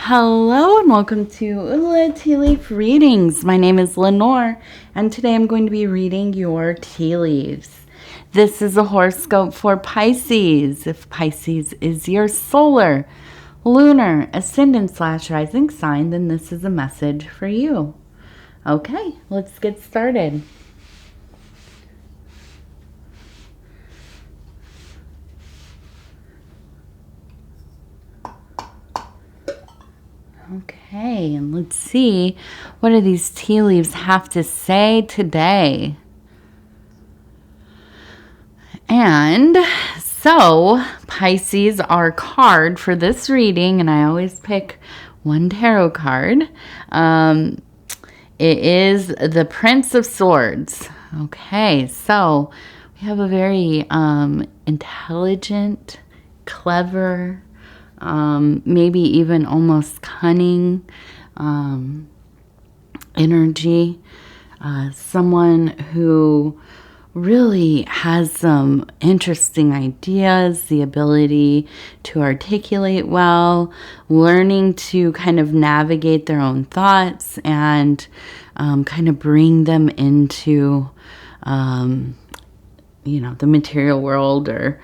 Hello and welcome to Ula Tea Leaf Readings. My name is Lenor and today I'm going to be reading your tea leaves. This is a horoscope for Pisces. If Pisces is your solar, lunar, ascendant/rising sign, then this is a message for you. Okay, let's get started. Okay, and let's see, what do these tea leaves have to say today? And so, Pisces, our card for this reading, and I always pick one tarot card, it is the Prince of Swords. Okay, so we have a very intelligent, clever, maybe even almost cunning energy. Someone who really has some interesting ideas, the ability to articulate well, learning to kind of navigate their own thoughts and kind of bring them into the material world, or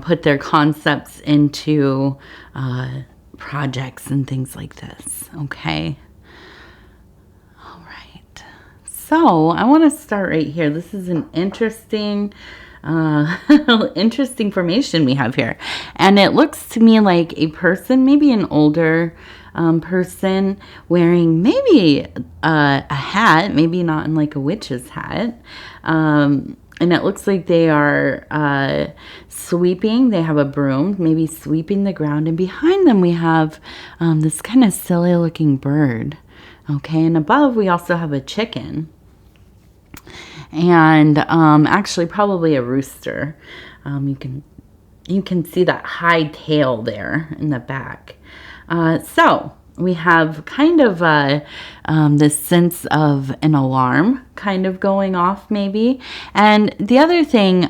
put their concepts into projects and things like this. Okay. All right. So I want to start right here. This is an interesting formation we have here. And it looks to me like a person, maybe an older person, wearing maybe a hat, maybe not in like a witch's hat. And it looks like they are sweeping. They have a broom, maybe sweeping the ground. And behind them we have this kind of silly looking bird. Okay, and above we also have a chicken. And actually probably a rooster. You can see that high tail there in the back. So we have kind of this sense of an alarm kind of going off maybe. And the other thing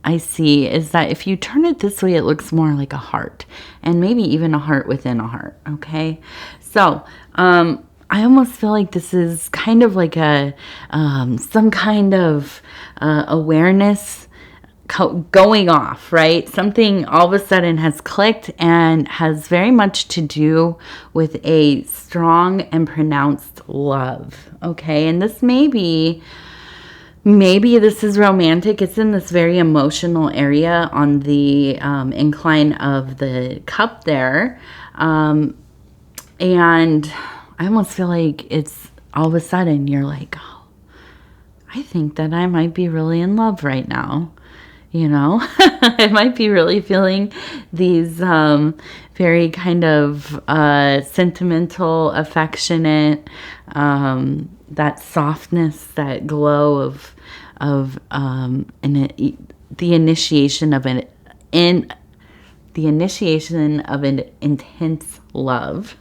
I see is that if you turn it this way, it looks more like a heart, and maybe even a heart within a heart. Okay, so I almost feel like this is kind of like a some kind of awareness going off, right? Something all of a sudden has clicked and has very much to do with a strong and pronounced love. Okay, and this maybe this is romantic. It's in this very emotional area on the incline of the cup there. And I almost feel like it's all of a sudden you're like, oh, I think that I might be really in love right now. I might be really feeling these very kind of sentimental, affectionate, that softness, that glow of the initiation of an intense love.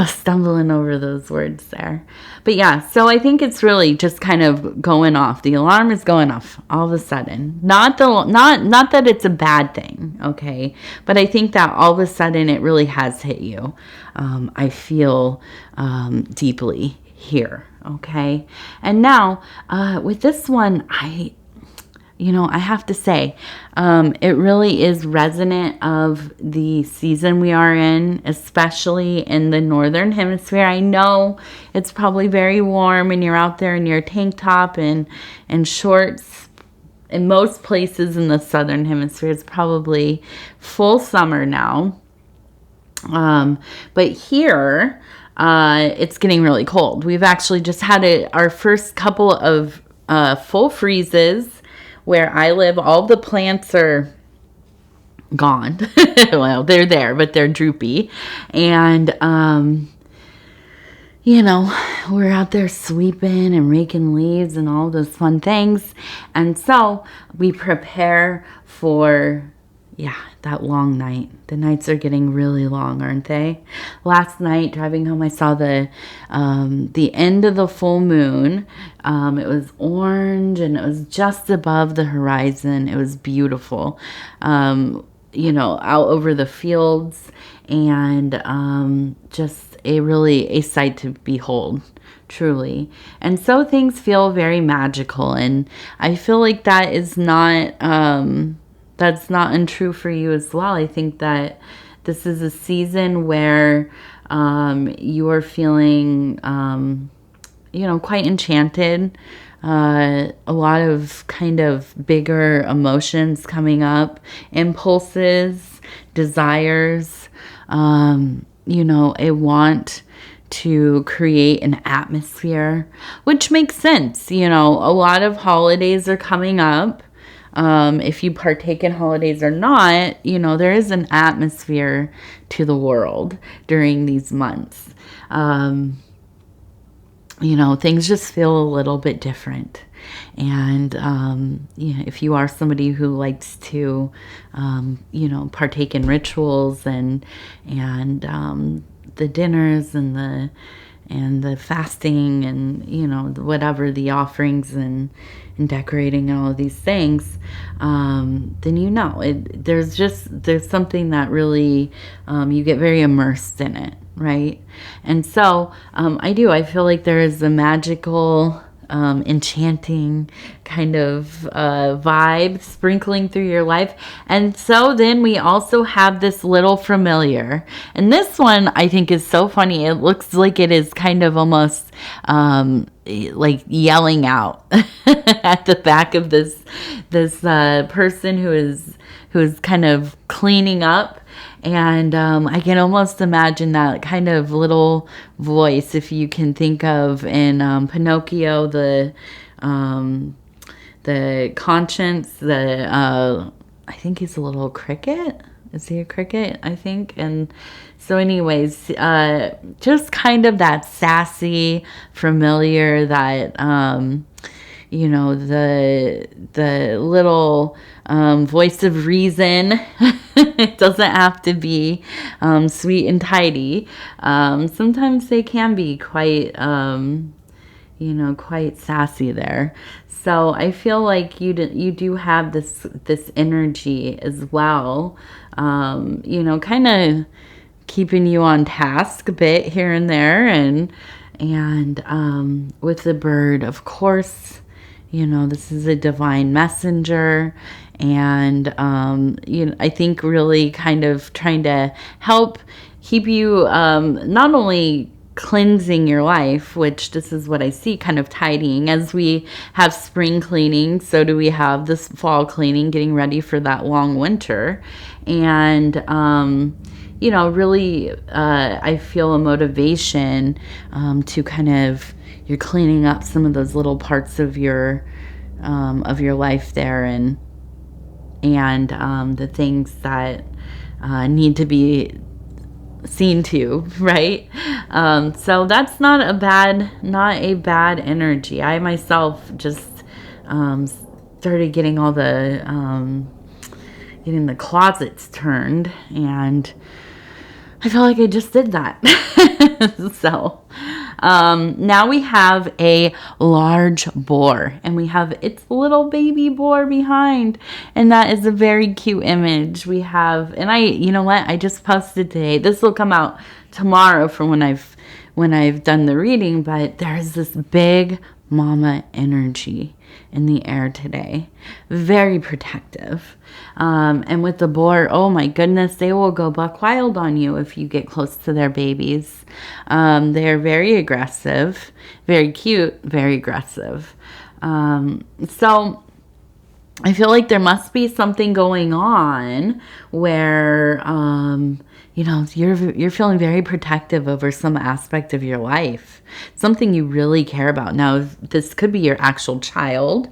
Stumbling over those words there. But yeah, so I think it's really just kind of going off. The alarm is going off all of a sudden. Not that it's a bad thing, okay? But I think that all of a sudden it really has hit you. I feel deeply here, okay? And now with this one, I have to say, it really is resonant of the season we are in, especially in the northern hemisphere. I know it's probably very warm and you're out there in your tank top and shorts. In most places in the southern hemisphere, it's probably full summer now. But here, it's getting really cold. We've actually just had our first couple of full freezes. Where I live, all the plants are gone. Well, they're there, but they're droopy. And, we're out there sweeping and raking leaves and all those fun things. And so we prepare for, that long night. The nights are getting really long, aren't they? Last night, driving home, I saw the end of the full moon. It was orange and it was just above the horizon. It was beautiful. out over the fields, and just a sight to behold, truly. And so things feel very magical, and I feel like that is not that's not untrue for you as well. I think that this is a season where you are feeling quite enchanted. A lot of kind of bigger emotions coming up, impulses, desires, a want to create an atmosphere, which makes sense. A lot of holidays are coming up. If you partake in holidays or not, there is an atmosphere to the world during these months. Things just feel a little bit different. And, if you are somebody who likes to, partake in rituals and the dinners and the fasting and, whatever the offerings and decorating and all of these things, then, there's something that really, you get very immersed in it. Right. And so I feel like there is a magical, enchanting kind of vibe sprinkling through your life. And so then we also have this little familiar. And this one I think is so funny. It looks like it is kind of almost like yelling out at the back of this person who is kind of cleaning up. And I can almost imagine that kind of little voice, if you can think of in Pinocchio, the conscience, I think he's a little cricket. Is he a cricket? I think. And so anyways, just kind of that sassy, familiar, that, the little voice of reason. It doesn't have to be sweet and tidy. Sometimes they can be quite, quite sassy there. So I feel like you do have this energy as well, kind of keeping you on task a bit here and there, and with the bird, of course. This is a divine messenger, and I think really kind of trying to help keep you not only cleansing your life, which this is what I see, kind of tidying. As we have spring cleaning, so do we have this fall cleaning, getting ready for that long winter. And really I feel a motivation to kind of, you're cleaning up some of those little parts of your life there, and the things that need to be seen to, right? So that's not a bad energy. I myself just started getting all getting the closets turned, and I feel like I just did that. So now we have a large boar, and we have its little baby boar behind, and that is a very cute image. We have, and you know what? I just posted today. This will come out tomorrow from when I've done the reading, but there's this big mama energy in the air today. Very protective. And with the boar, oh my goodness, they will go buck wild on you if you get close to their babies. They are very aggressive, very cute, very aggressive. So I feel like there must be something going on where, you're feeling very protective over some aspect of your life, something you really care about. Now, this could be your actual child,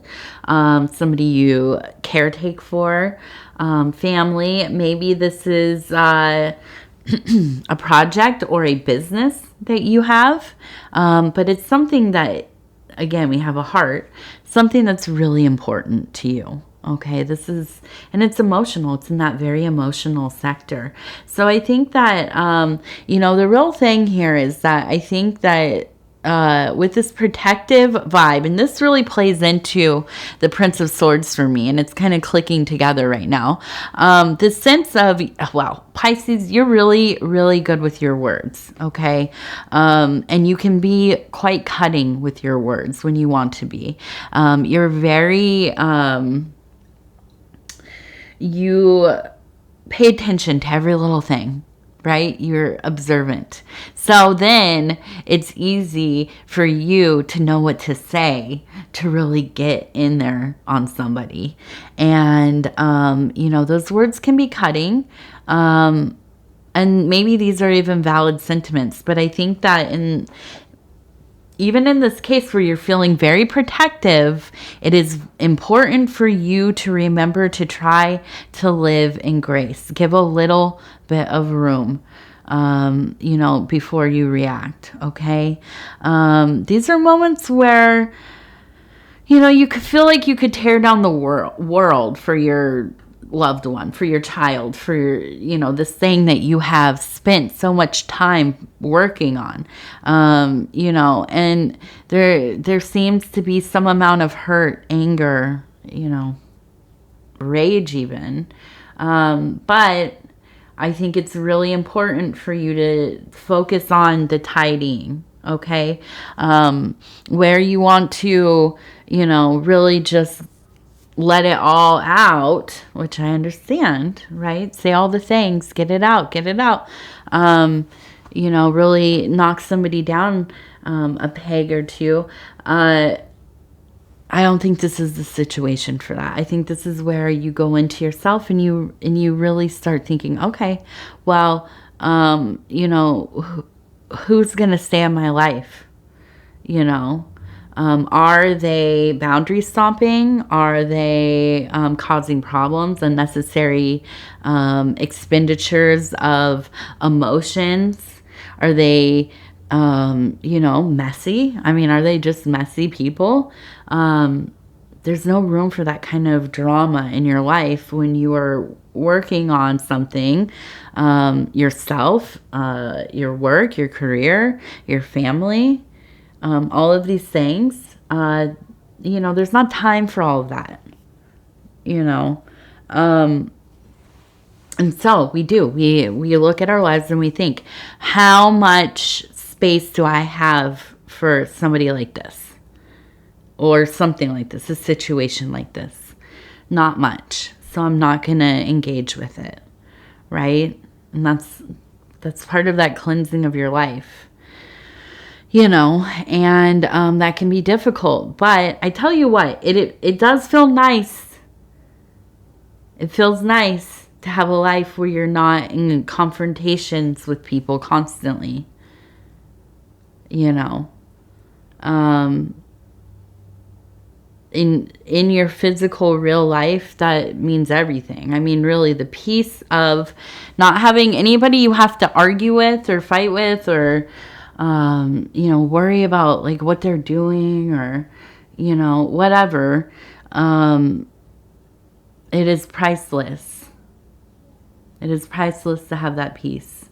somebody you caretake for, family. Maybe this is a project or a business that you have, but it's something that, again, we have a heart, something that's really important to you. Okay, and it's emotional. It's in that very emotional sector. So I think that, the real thing here is that I think that with this protective vibe, and this really plays into the Prince of Swords for me, and it's kind of clicking together right now. This sense of, well, Pisces, you're really, really good with your words, okay? And you can be quite cutting with your words when you want to be. You're very, you pay attention to every little thing. Right? You're observant. So then it's easy for you to know what to say to really get in there on somebody. And, those words can be cutting. And maybe these are even valid sentiments. But I think that even in this case where you're feeling very protective, it is important for you to remember to try to live in grace. Give a little bit of room, before you react, okay? These are moments where, you could feel like you could tear down the world for your loved one, for your child, for your, this thing that you have spent so much time working on, and there seems to be some amount of hurt, anger, rage even, but I think it's really important for you to focus on the tidying, okay? Where you want to, really just let it all out, which I understand, right? Say all the things, get it out. Really knock somebody down a peg or two. I don't think this is the situation for that. I think this is where you go into yourself and you really start thinking, okay, well, who's going to stay in my life? Are they boundary stomping? Are they causing problems, unnecessary expenditures of emotions? Are they, messy? I mean, are they just messy people? There's no room for that kind of drama in your life when you are working on something, yourself, your work, your career, your family. All of these things, there's not time for all of that, and so we look at our lives and we think, how much space do I have for somebody like this or something like this, a situation like this? Not much. So I'm not going to engage with it. Right. And that's part of that cleansing of your life. And that can be difficult. But I tell you what, it does feel nice. It feels nice to have a life where you're not in confrontations with people constantly. In your physical real life, that means everything. I mean, really, the peace of not having anybody you have to argue with or fight with or worry about like what they're doing or, whatever. It is priceless. It is priceless to have that peace.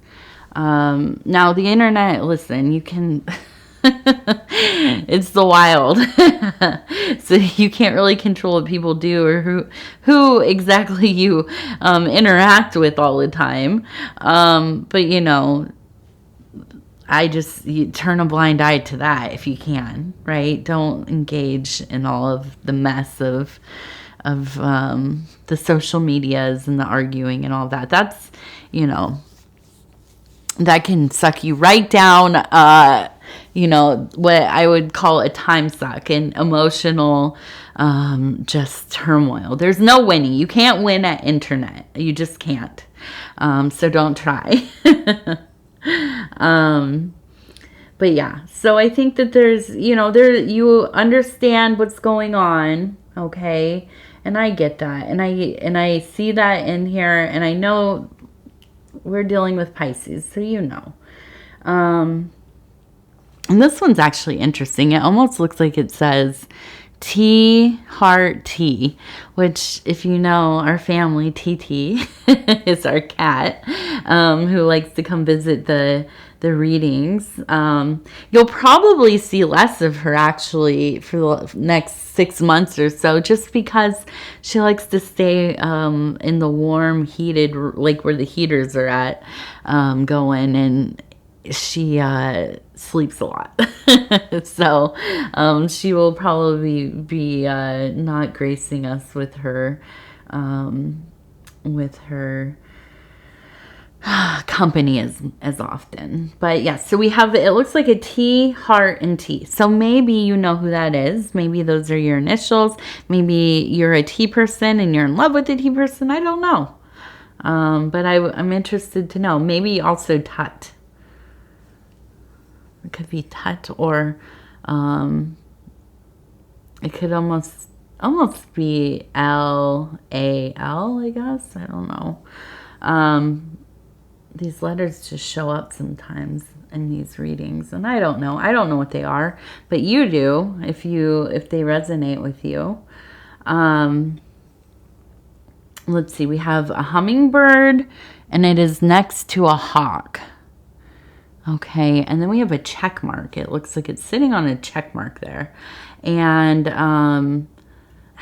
Now the internet, listen, you can, it's the wild. So you can't really control what people do or who exactly you, interact with all the time. But you turn a blind eye to that if you can, right? Don't engage in all of the mess of the social medias and the arguing and all that. That's, that can suck you right down, what I would call a time suck and emotional, just turmoil. There's no winning. You can't win at internet. You just can't. So don't try. But yeah, so I think that there's, you understand what's going on, okay? And I get that. And I see that in here, and I know we're dealing with Pisces, so and this one's actually interesting. It almost looks like it says T Heart T, which, if you know our family, TT is our cat, who likes to come visit the readings. You'll probably see less of her actually for the next 6 months or so, just because she likes to stay in the warm, heated, like where the heaters are at, going, and she sleeps a lot. So she will probably be not gracing us with her company as often. But yes, so we have, it looks like a T, heart, and T. So maybe you know who that is. Maybe those are your initials. Maybe you're a T person and you're in love with a T person. I don't know. But I'm interested to know. Maybe also Tut. It could be Tut, or it could almost be L-A-L, I guess. I don't know. These letters just show up sometimes in these readings, and I don't know what they are, but you do if they resonate with you. Let's see, we have a hummingbird, and it is next to a hawk. Okay, and then we have a check mark. It looks like it's sitting on a check mark there. And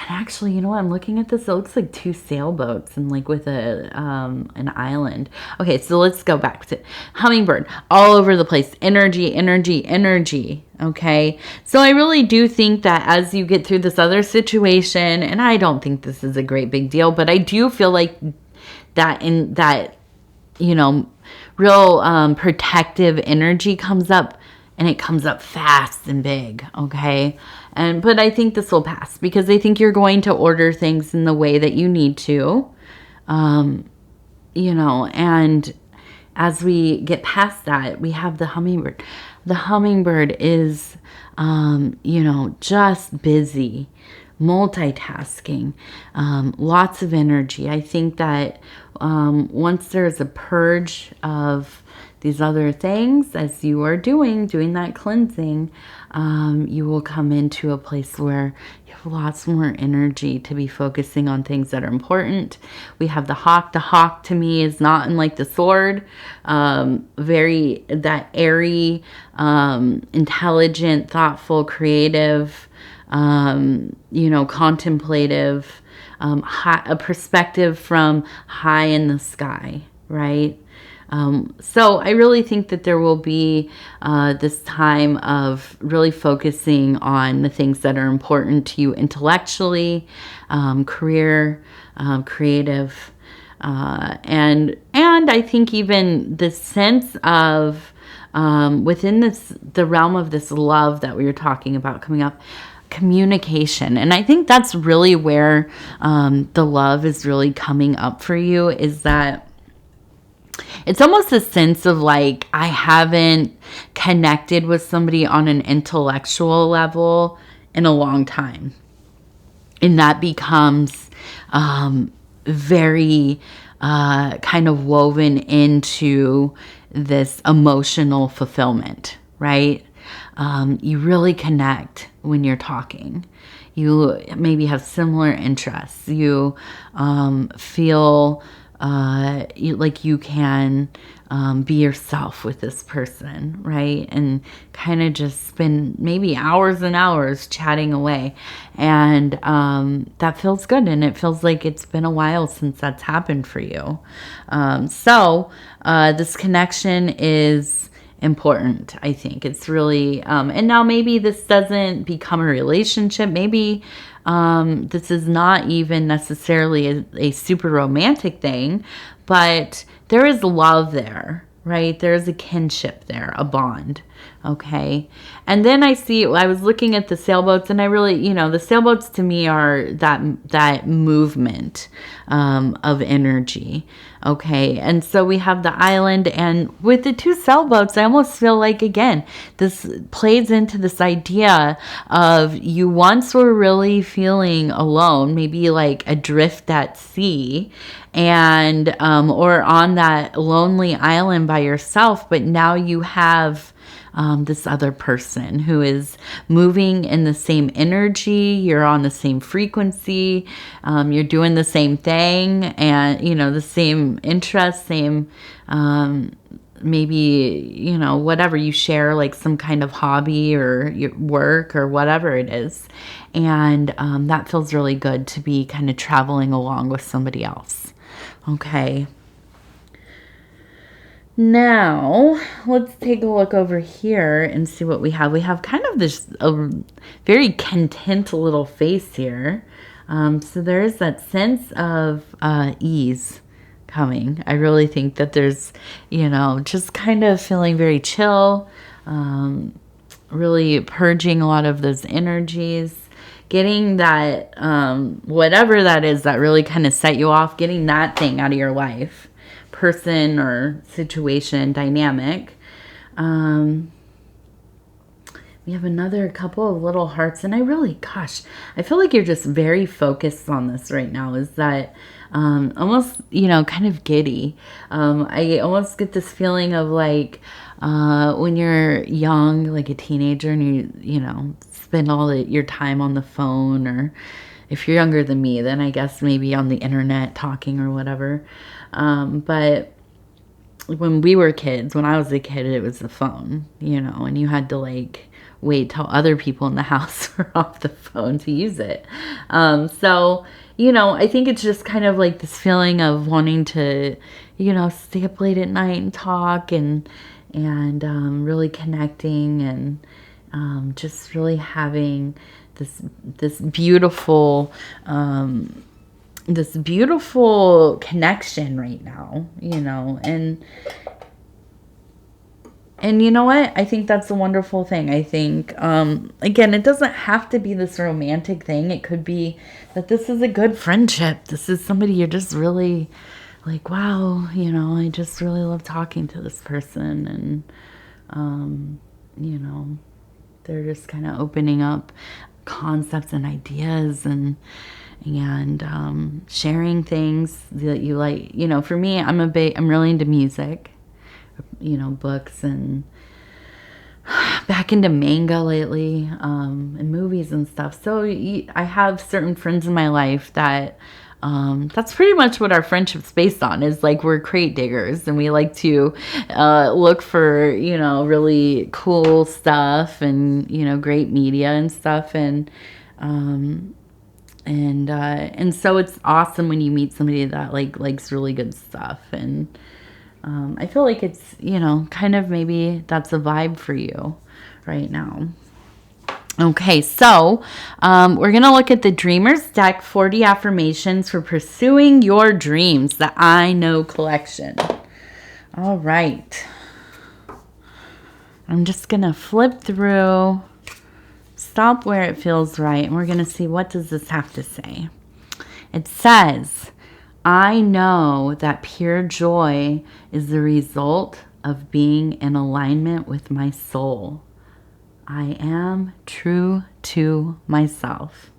actually, you know what? I'm looking at this. It looks like 2 sailboats and like with an island. Okay, so let's go back to hummingbird. All over the place. Energy, energy, energy. Okay, so I really do think that as you get through this other situation, and I don't think this is a great big deal, but I do feel like that real protective energy comes up, and it comes up fast and big, okay? But I think this will pass, because I think you're going to order things in the way that you need to, and as we get past that, we have the hummingbird. The hummingbird is, just busy, multitasking, lots of energy. I think that once there's a purge of these other things, as you are doing that cleansing, you will come into a place where you have lots more energy to be focusing on things that are important. We have the hawk. The hawk to me is not unlike the sword, very that airy, intelligent, thoughtful, creative, contemplative, a perspective from high in the sky, right? So I really think that there will be this time of really focusing on the things that are important to you intellectually, career, creative, and I think even the sense of within the realm of this love that we were talking about coming up, communication. And I think that's really where the love is really coming up for you, is that it's almost a sense of like, I haven't connected with somebody on an intellectual level in a long time. And that becomes very kind of woven into this emotional fulfillment, right? You really connect when you're talking. You maybe have similar interests. You feel like you can be yourself with this person, right? And kind of just spend maybe hours and hours chatting away. And that feels good. And it feels like it's been a while since that's happened for you. So this connection is important, I think. It's really, and now maybe this doesn't become a relationship. Maybe this is not even necessarily a super romantic thing, but there is love there, right? There's a kinship there, a bond, okay? And then I was looking at the sailboats, and I really, the sailboats to me are that movement of energy, okay? And so we have the island, and with the 2 sailboats, I almost feel like, again, this plays into this idea of you once were really feeling alone, maybe like adrift at sea, and or on that lonely island by yourself, but now you have this other person who is moving in the same energy. You're on the same frequency. You're doing the same thing, and the same interest, same maybe whatever you share, like some kind of hobby or your work or whatever it is. And that feels really good to be kind of traveling along with somebody else. Okay. Now, let's take a look over here and see what we have. We have kind of this very content little face here. So there is that sense of ease coming. I really think that there's, just kind of feeling very chill, really purging a lot of those energies, getting that, whatever that is that really kind of set you off, getting that thing out of your life. Person or situation dynamic. We have another couple of little hearts, and I feel like you're just very focused on this right now. Is that almost kind of giddy? I almost get this feeling of like when you're young, like a teenager, and you spend all your time on the phone, or if you're younger than me, then I guess maybe on the internet talking or whatever. But when we were kids, when I was a kid, it was the phone, and you had to like wait till other people in the house were off the phone to use it. So, I think it's just kind of like this feeling of wanting to, stay up late at night and talk and really connecting and just really having this beautiful connection right now, and you know what? I think that's a wonderful thing. I think, again, it doesn't have to be this romantic thing. It could be that this is a good friendship. This is somebody you're just really like, wow, I just really love talking to this person. And, they're just kind of opening up concepts and ideas and sharing things that you like. For me, I'm really into music, books, and back into manga lately, and movies and stuff. So I have certain friends in my life that that's pretty much what our friendship's based on, is like we're crate diggers, and we like to look for really cool stuff and great media and stuff, and so it's awesome when you meet somebody that likes really good stuff. And I feel like it's kind of maybe that's a vibe for you right now. Okay, so we're going to look at the Dreamers deck, 40 affirmations for pursuing your dreams, the I Know collection. All right. I'm just going to flip through, stop where it feels right, and we're going to see, what does this have to say? It says, I know that pure joy is the result of being in alignment with my soul. I am true to myself.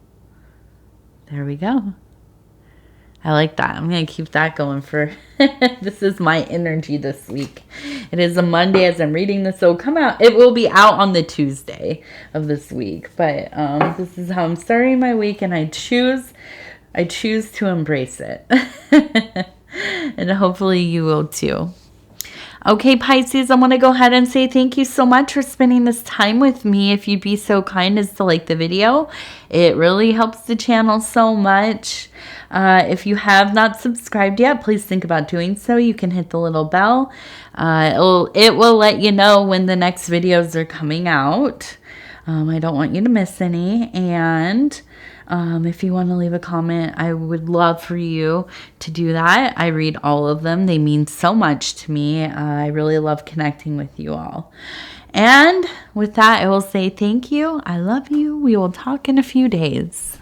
There we go. I like that. I'm going to keep that going for, this is my energy this week. It is a Monday as I'm reading this, so it will be out on the Tuesday of this week. But this is how I'm starting my week, and I choose to embrace it. And hopefully you will too. Okay, Pisces, I want to go ahead and say thank you so much for spending this time with me. If you'd be so kind as to like the video, it really helps the channel so much. If you have not subscribed yet, please think about doing so. You can hit the little bell. It will let you know when the next videos are coming out. I don't want you to miss any. And if you want to leave a comment, I would love for you to do that. I read all of them. They mean so much to me. I really love connecting with you all. And with that, I will say thank you. I love you. We will talk in a few days.